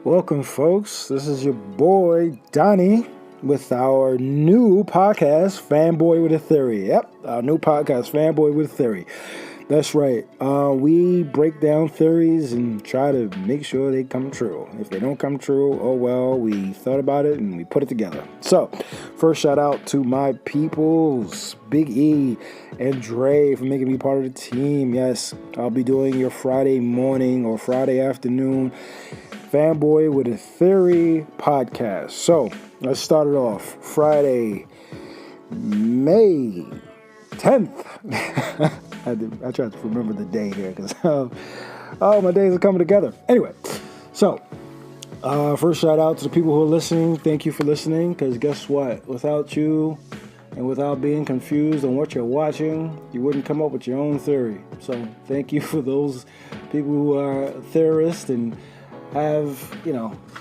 Welcome, folks. This is your boy, Donnie, with our new podcast, Fanboy with a Theory. Yep, our new podcast, Fanboy with a Theory. That's right. We break down theories and try to make sure they come true. If they don't come true, oh well, we thought about it and we put it together. So, first shout out to my peoples, Big E and Dre, for making me part of the team. Yes, I'll be doing your Friday morning or Friday afternoon Fanboy with a Theory podcast. So, let's start it off. Friday, May 10th. I tried to remember the day here because my days are coming together. Anyway, so first shout out to the people who are listening. Thank you for listening, because guess what? Without you and without being confused on what you're watching, you wouldn't come up with your own theory. So thank you for those people who are theorists and have,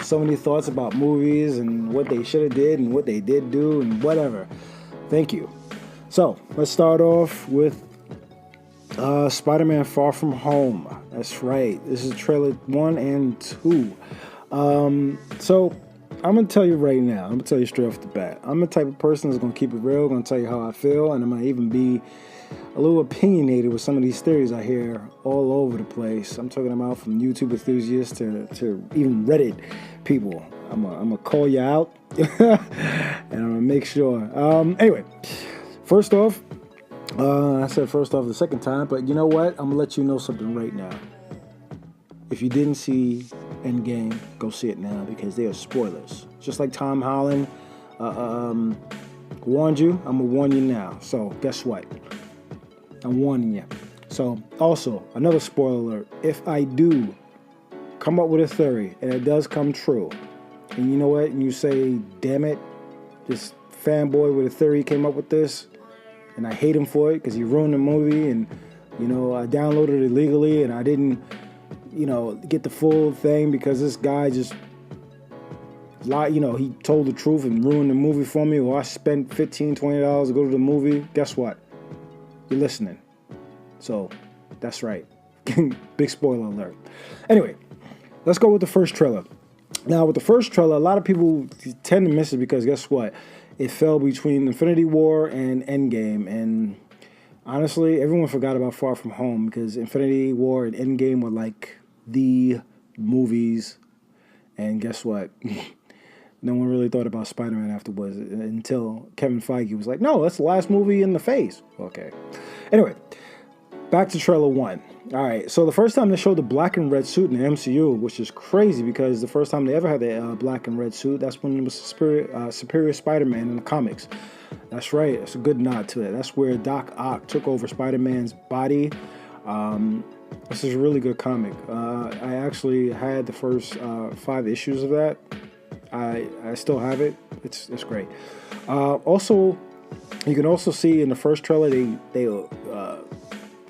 so many thoughts about movies and what they should have did and what they did do and whatever. Thank you. So let's start off with Spider-Man Far From Home. That's right. This is trailer 1 and 2. So I'm going to tell you right now. I'm going to tell you straight off the bat. I'm the type of person that's going to keep it real, going to tell you how I feel, and I'm going to even be a little opinionated with some of these theories I hear all over the place. I'm talking about from YouTube enthusiasts to even Reddit people. I'm going to call you out, and I'm going to make sure. Anyway, first off, I said first off the second time, but you know what? I'm going to let you know something right now. If you didn't see Endgame, go see it now, because they are spoilers. Just like Tom Holland warned you, I'm going to warn you now. So guess what? I'm warning you. So also, another spoiler alert. If I do come up with a theory and it does come true, and you know what? And you say, damn it, this fanboy with a theory came up with this, and I hate him for it because he ruined the movie, and, I downloaded it illegally, and I didn't, get the full thing because this guy just lied, he told the truth and ruined the movie for me, or I spent $15, $20 to go to the movie. Guess what? You're listening. So, that's right. Big spoiler alert. Anyway, let's go with the first trailer. Now, with the first trailer, a lot of people tend to miss it because guess what? It fell between Infinity War and Endgame, and honestly, everyone forgot about Far From Home because Infinity War and Endgame were like the movies, and guess what? No one really thought about Spider-Man afterwards until Kevin Feige was like, no, that's the last movie in the phase. Okay. Anyway, back to trailer 1. All right, so the first time they showed the black and red suit in the MCU, which is crazy because the first time they ever had the black and red suit, that's when it was Superior Spider-Man in the comics. That's right, it's a good nod to it. That's where Doc Ock took over Spider-Man's body. This is a really good comic. I actually had the first 5 issues of that. I still have it. It's great. Also, you can also see in the first trailer they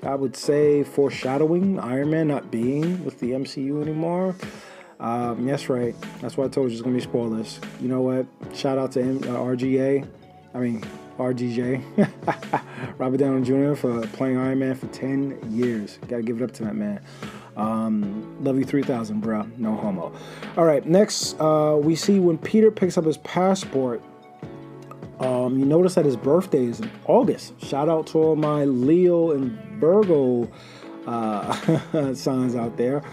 I would say foreshadowing Iron Man not being with the MCU anymore. That's right. That's why I told you it's going to be spoilers. You know what? Shout out to RGJ. Robert Downey Jr. for playing Iron Man for 10 years. Got to give it up to that man. Love you 3000, bro. No homo. All right, next, we see when Peter picks up his passport, you notice that his birthday is in August. Shout out to all my Leo and Virgo signs out there.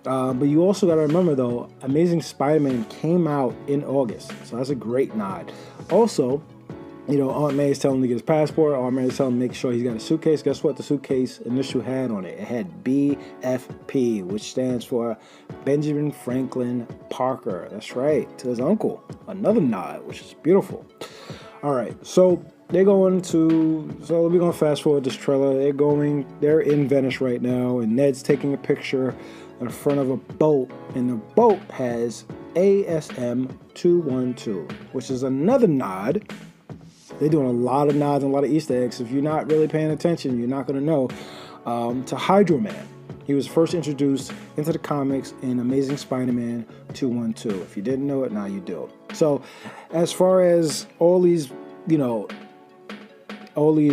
But you also got to remember, though, Amazing Spider-Man came out in August. So that's a great nod. Also, Aunt May is telling him to get his passport. Aunt May is telling him to make sure he's got a suitcase. Guess what the suitcase initial had on it? It had BFP, which stands for Benjamin Franklin Parker. That's right, to his uncle. Another nod, which is beautiful. All right, so we're going to fast forward this trailer. They're in Venice right now, and Ned's taking a picture in front of a boat, and the boat has ASM 212, which is another nod. They're doing a lot of nods and a lot of Easter eggs. If you're not really paying attention, you're not going to know. To Hydro Man. He was first introduced into the comics in Amazing Spider-Man 212. If you didn't know it, now you do. So, as far as all these villains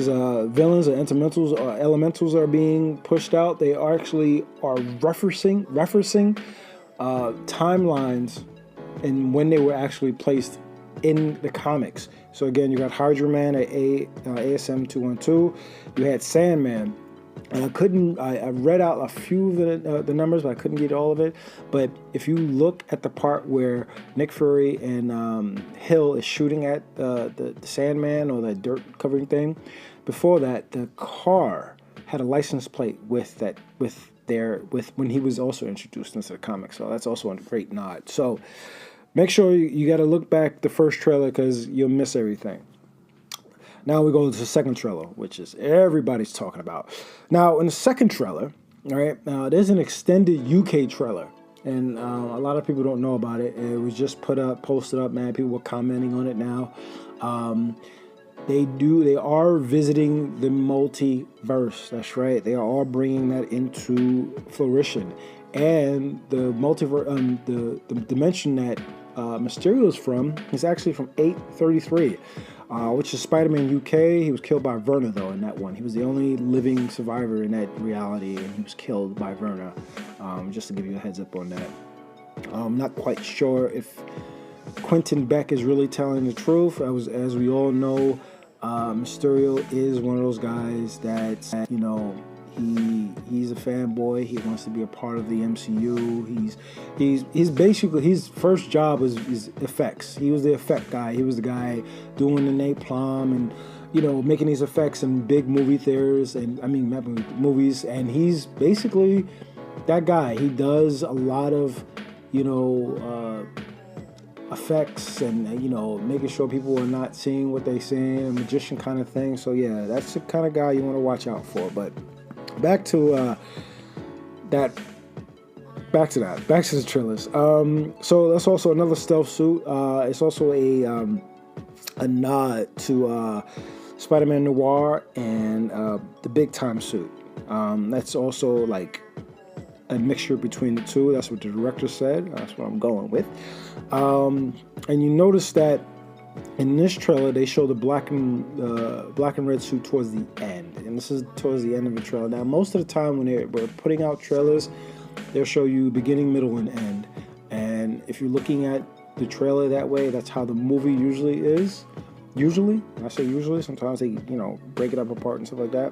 or elementals are being pushed out, they actually are referencing timelines and when they were actually placed in the comics. So again, you got Hydra Man at ASM 212. You had Sandman. And I read out a few of the numbers, but I couldn't get all of it. But if you look at the part where Nick Fury and Hill is shooting at the Sandman or the dirt covering thing, before that, the car had a license plate with when he was also introduced into the comic. So that's also a great nod. So make sure you got to look back the first trailer because you'll miss everything. Now we go to the second trailer, which is everybody's talking about. Now, in the second trailer, all right, there's an extended UK trailer, and a lot of people don't know about it. It was just posted up, man. People were commenting on it now. They are visiting the multiverse. That's right. They are bringing that into fruition, and the multiverse, the dimension that Mysterio is from is actually from 833. Which is Spider-Man UK. He was killed by Verna, though, in that one. He was the only living survivor in that reality, and he was killed by Verna. Just to give you a heads up on that. I'm not quite sure if Quentin Beck is really telling the truth. As we all know, Mysterio is one of those guys that, you know, he's a fanboy. He wants to be a part of the MCU. He's basically, his first job was effects. He was the effect guy. He was the guy doing the napalm and, you know, making these effects in big movie theaters movies. And he's basically that guy. He does a lot of, you know, effects and, you know, making sure people are not seeing what they're seeing, a magician kind of thing. So yeah, that's the kind of guy you want to watch out for. But back to the trailers. So that's also another stealth suit. It's also a nod to Spider-Man Noir and the Big Time suit. That's also like a mixture between the two. That's what the director said. That's what I'm going with. And you notice that in this trailer, they show the black and red suit towards the end, and this is towards the end of the trailer. Now, most of the time when we're putting out trailers, they'll show you beginning, middle, and end. And if you're looking at the trailer that way, that's how the movie usually is. Usually, I say usually. Sometimes they, you know, break it up apart and stuff like that.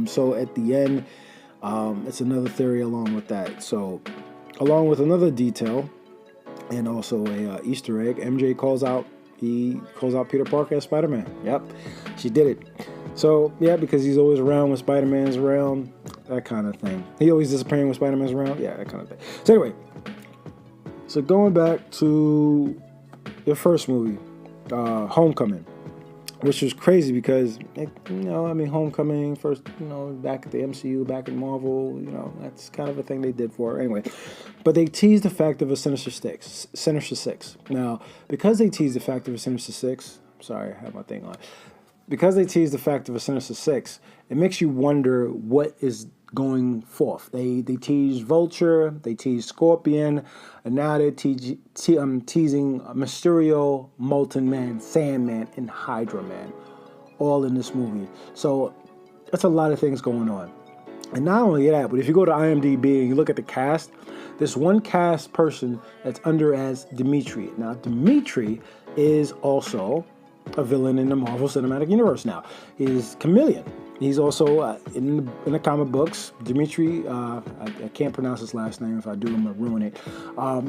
So at the end, it's another theory along with that. So, along with another detail. And also a Easter egg. MJ calls out Peter Parker as Spider-Man. Yep, she did it. So yeah, because he's always around when Spider-Man's around, that kind of thing. He always disappearing when Spider-Man's around. Yeah, that kind of thing. So anyway, so going back to the first movie, Homecoming, which was crazy because, Homecoming first, back at the MCU, back in Marvel, that's kind of a thing they did for her. Anyway, but they teased the fact of a Sinister Six. Now, because they teased the fact of a Sinister Six, sorry, I have my thing on. Because they teased the fact of a Sinister Six, it makes you wonder what is going forth. They teased Vulture, they teased Scorpion, and now they're teasing Mysterio, Molten Man, Sandman, and Hydra Man, all in this movie. So that's a lot of things going on. And not only that, but if you go to IMDb and you look at the cast, there's one cast person that's under as Dimitri. Now, Dimitri is also a villain in the Marvel Cinematic Universe now. He's Chameleon. He's also in the comic books. Dimitri, I can't pronounce his last name. If I do, I'm going to ruin it.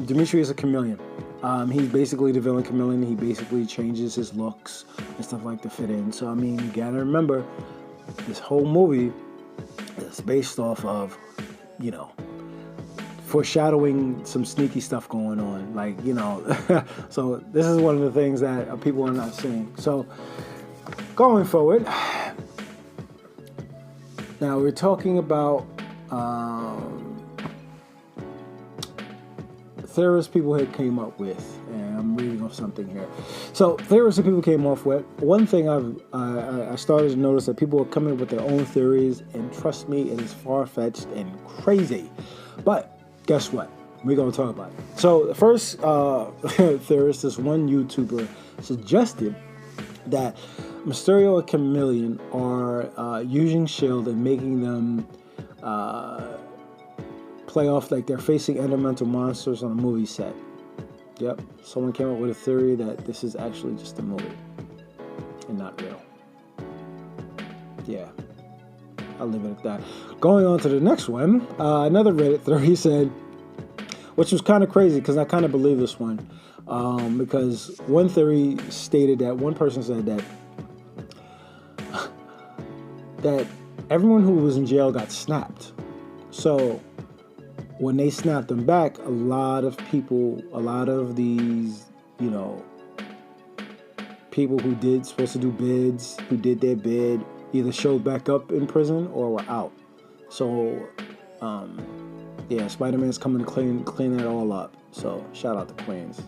Dimitri is a chameleon. He's basically the villain chameleon. He basically changes his looks and stuff like to fit in. So, you got to remember, this whole movie is based off of, foreshadowing some sneaky stuff going on. So this is one of the things that people are not seeing. So, going forward, now we're talking about theories people had came up with, and I'm reading off something here. So theories that people came off with. One thing I started to notice that people are coming up with their own theories, and trust me, it is far-fetched and crazy. But guess what? We're gonna talk about it. So the first theorist, this one YouTuber, suggested that Mysterio and Chameleon are using S.H.I.E.L.D. and making them play off like they're facing elemental monsters on a movie set. Yep, someone came up with a theory that this is actually just a movie and not real. Yeah, I'll leave it at that. Going on to the next one, another Reddit theory said, which was kind of crazy because I kind of believe this one, because one theory stated that one person said that everyone who was in jail got snapped. So when they snapped them back, a lot of these, people who supposed to do bids, who did their bid, either showed back up in prison or were out. So, Spider-Man's coming to clean that all up. So shout out to Queens.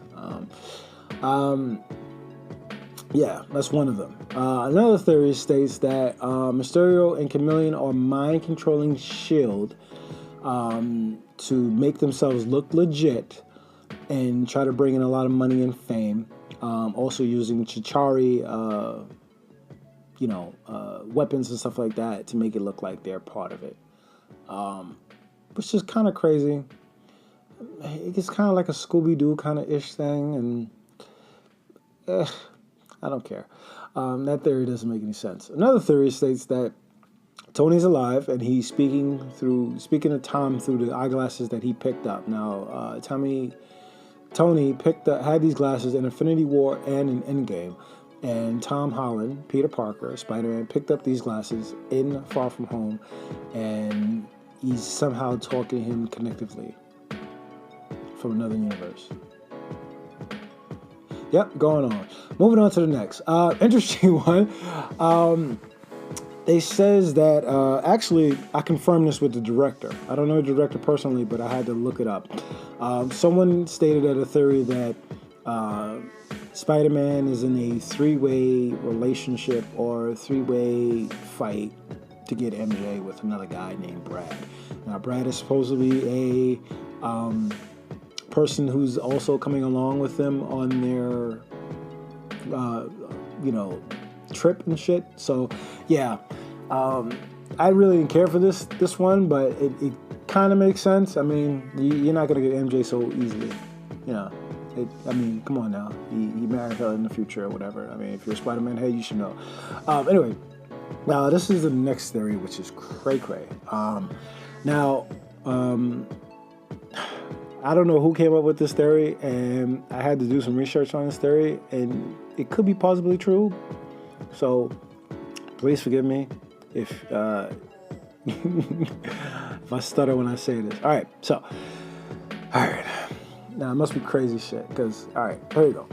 That's one of them. Another theory states that Mysterio and Chameleon are mind-controlling S.H.I.E.L.D. To make themselves look legit and try to bring in a lot of money and fame. Also using Chitauri, weapons and stuff like that to make it look like they're part of it. Which is kind of crazy. It's kind of like a Scooby-Doo kind of ish thing, and I don't care. That theory doesn't make any sense. Another theory states that Tony's alive and he's speaking to Tom through the eyeglasses that he picked up. Now, Tony had these glasses in Infinity War and in Endgame, and Tom Holland, Peter Parker, Spider-Man, picked up these glasses in Far From Home, and he's somehow talking to him connectively from another universe. Yep, going on. Moving on to the next. Interesting one. They says that, actually, I confirmed this with the director. I don't know the director personally, but I had to look it up. Someone stated that a theory that Spider-Man is in a three-way relationship or a three-way fight to get MJ with another guy named Brad. Now, Brad is supposedly a person who's also coming along with them on their, trip and shit. So, yeah, I really didn't care for this one, but it kind of makes sense. I mean, you're not gonna get MJ so easily, come on now. He married her in the future or whatever. I mean, if you're a Spider-Man head, you should know. Anyway, now this is the next theory, which is cray-cray. I don't know who came up with this theory, and I had to do some research on this theory, and it could be possibly true. So, please forgive me if if I stutter when I say this. All right. Now, it must be crazy shit, because, all right, here we go.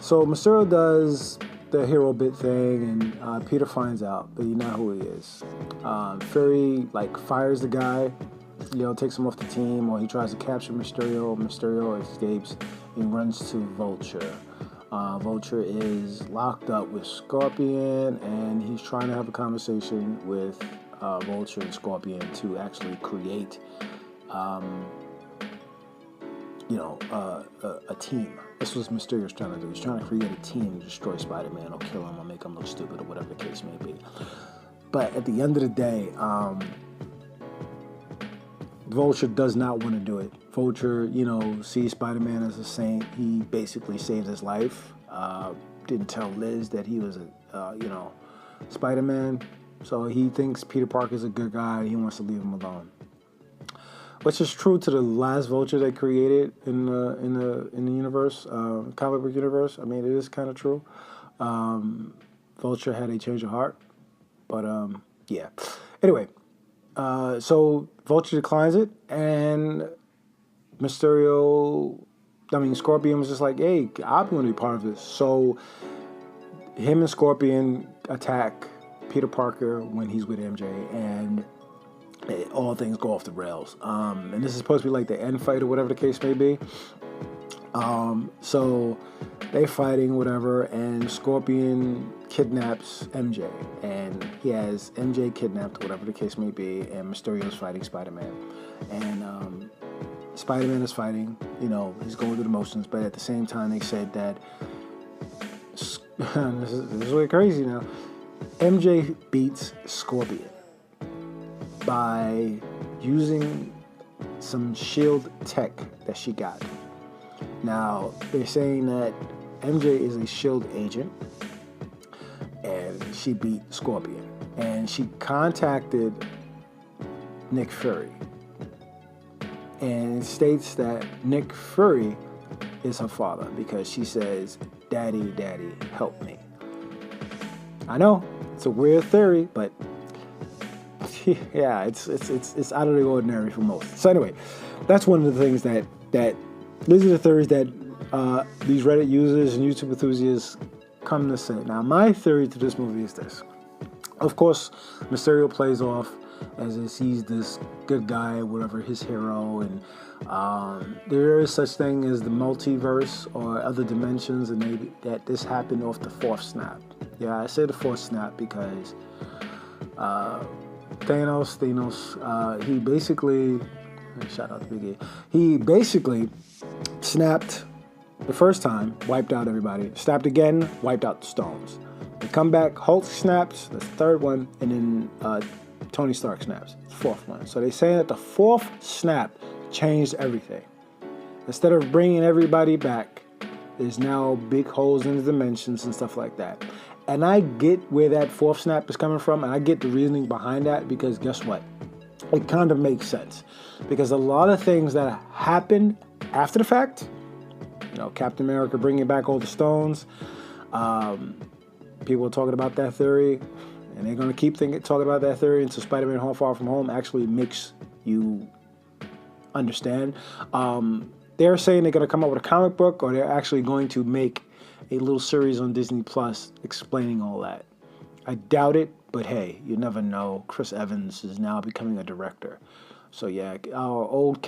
So, Mysterio does the hero bit thing, and Peter finds out, but you know who he is. Fury, fires the guy, takes him off the team, or he tries to capture Mysterio. Mysterio escapes and runs to Vulture. Vulture is locked up with Scorpion, and he's trying to have a conversation with Vulture and Scorpion to actually create, a team. This was Mysterio's trying to do. He's trying to create a team to destroy Spider-Man or kill him or make him look stupid or whatever the case may be. But at the end of the day, Vulture does not want to do it. Vulture, sees Spider-Man as a saint. He basically saved his life. Didn't tell Liz that he was Spider-Man. So he thinks Peter Parker's a good guy. He wants to leave him alone. Which is true to the last Vulture they created in the universe, comic book universe. I mean, it is kind of true. Vulture had a change of heart, but yeah. Anyway, so Vulture declines it, and Scorpion was just like, hey, I want to be part of this. So him and Scorpion attack Peter Parker when he's with MJ, and all things go off the rails. And this is supposed to be like the end fight or whatever the case may be. So they're fighting, whatever, and Scorpion kidnaps MJ, and he has MJ kidnapped, whatever the case may be, and Mysterio's fighting Spider-Man. And Spider-Man is fighting, he's going through the motions, but at the same time they said that, this is really crazy now, MJ beats Scorpion by using some shield tech that she got. Now, they're saying that MJ is a shield agent, and she beat Scorpion. And she contacted Nick Fury. And it states that Nick Fury is her father because she says, "Daddy, Daddy, help me." I know it's a weird theory, but yeah, it's out of the ordinary for most. So anyway, that's one of the things that these are the theories that these Reddit users and YouTube enthusiasts come to say. Now, my theory to this movie is this. Of course, Mysterio plays off as if he's this good guy, whatever, his hero, and there is such thing as the multiverse or other dimensions, and maybe that this happened off the fourth snap. Yeah, I say the fourth snap because Thanos, he basically, shout out to Big E, he basically snapped the first time, wiped out everybody, snapped again, wiped out the stones. They come back, Hulk snaps, the third one, and then Tony Stark snaps, the fourth one. So they say that the fourth snap changed everything. Instead of bringing everybody back, there's now big holes in the dimensions and stuff like that. And I get where that fourth snap is coming from, and I get the reasoning behind that, because guess what? It kind of makes sense. Because a lot of things that happened after the fact, you know, Captain America bringing back all the stones, people are talking about that theory, and they're going to keep talking about that theory until Spider-Man Far From Home actually makes you understand. They're saying they're going to come up with a comic book, or they're actually going to make a little series on Disney Plus explaining all that. I doubt it, but hey, you never know. Chris Evans is now becoming a director. So yeah, our old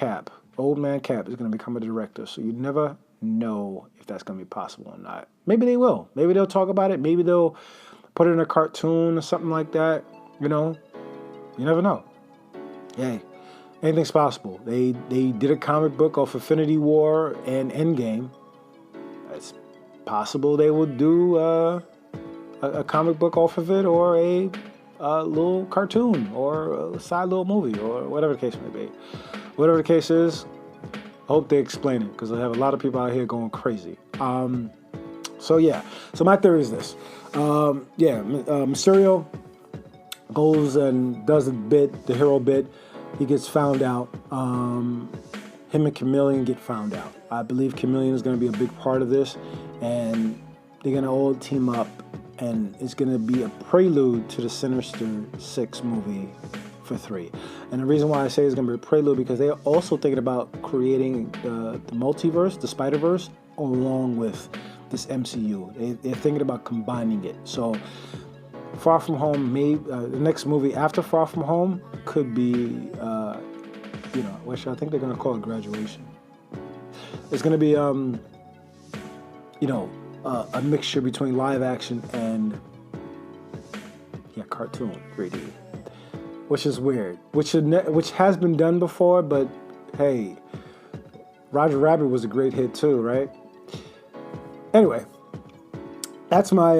man Cap is going to become a director. So you never know if that's going to be possible or not. Maybe they will. Maybe they'll talk about it. Maybe they'll put it in a cartoon or something like that. You know, you never know. Hey, anything's possible. They did a comic book of Infinity War and Endgame. It's possible they will do a comic book off of it, or a little cartoon, or a side little movie, or whatever the case may be. Whatever the case is, I hope they explain it, because I have a lot of people out here going crazy. So yeah, so my theory is this. Mysterio goes and does the hero bit. He gets found out. Him and Chameleon get found out. I believe Chameleon is going to be a big part of this, and they're going to all team up, and it's going to be a prelude to the Sinister Six movie for 3. And the reason why I say it's going to be a prelude, because they're also thinking about creating the multiverse, the Spider-Verse, along with this MCU. They're thinking about combining it. So Far From Home, the next movie after Far From Home could be, which I think they're going to call it Graduation. It's going to be, a mixture between live action and cartoon 3D, which is weird, which has been done before, but hey, Roger Rabbit was a great hit too, right? Anyway, that's my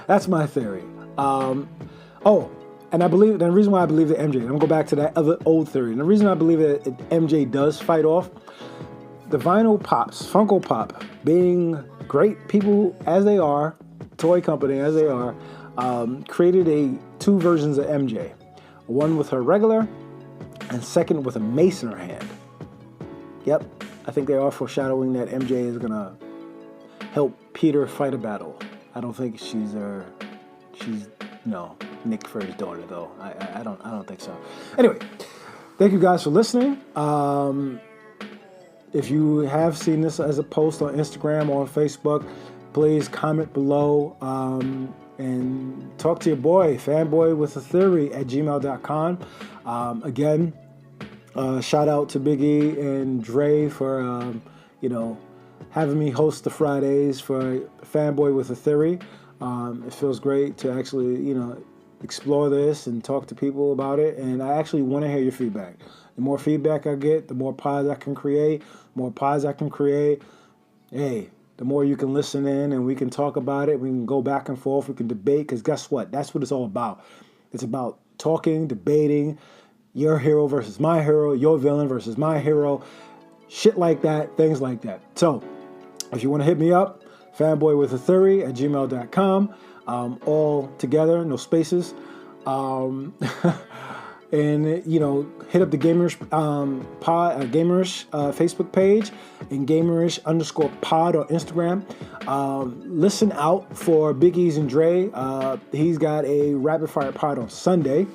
that's my theory. And I believe the reason why I believe that MJ, I'm gonna go back to that other old theory. And the reason I believe that MJ does fight off, the Vinyl Pops, Funko Pop, being great people as they are, toy company as they are, created 2 versions of MJ. One with her regular, and second with a mace in her hand. Yep, I think they are foreshadowing that MJ is gonna help Peter fight a battle. I don't think she's Nick Fury's daughter though. I don't think so. Anyway, thank you guys for listening. If you have seen this as a post on Instagram or on Facebook, please comment below and talk to your boy, FanboyWithATheory@gmail.com. Again, shout out to Big E and Dre for having me host the Fridays for Fanboy with a Theory. It feels great to actually explore this and talk to people about it, and I actually want to hear your feedback. The more feedback I get, the more pods I can create. Hey, the more you can listen in, and we can talk about it. We can go back and forth. We can debate, because guess what? That's what it's all about. It's about talking, debating, your hero versus my hero, your villain versus my hero, shit like that, things like that. So if you want to hit me up, FanboyWithATheory@gmail.com, all together, no spaces. And hit up the Gamerish Gamerish Facebook page and Gamerish_pod on Instagram. Listen out for Big E's and Dre. He's got a rapid fire pod on Sunday.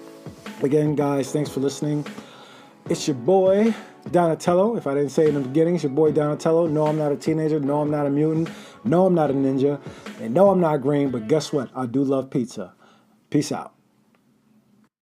Again, guys, thanks for listening. It's your boy Donatello. If I didn't say it in the beginning, it's your boy Donatello. No, I'm not a teenager. No, I'm not a mutant. No, I'm not a ninja. And no, I'm not green. But guess what? I do love pizza. Peace out.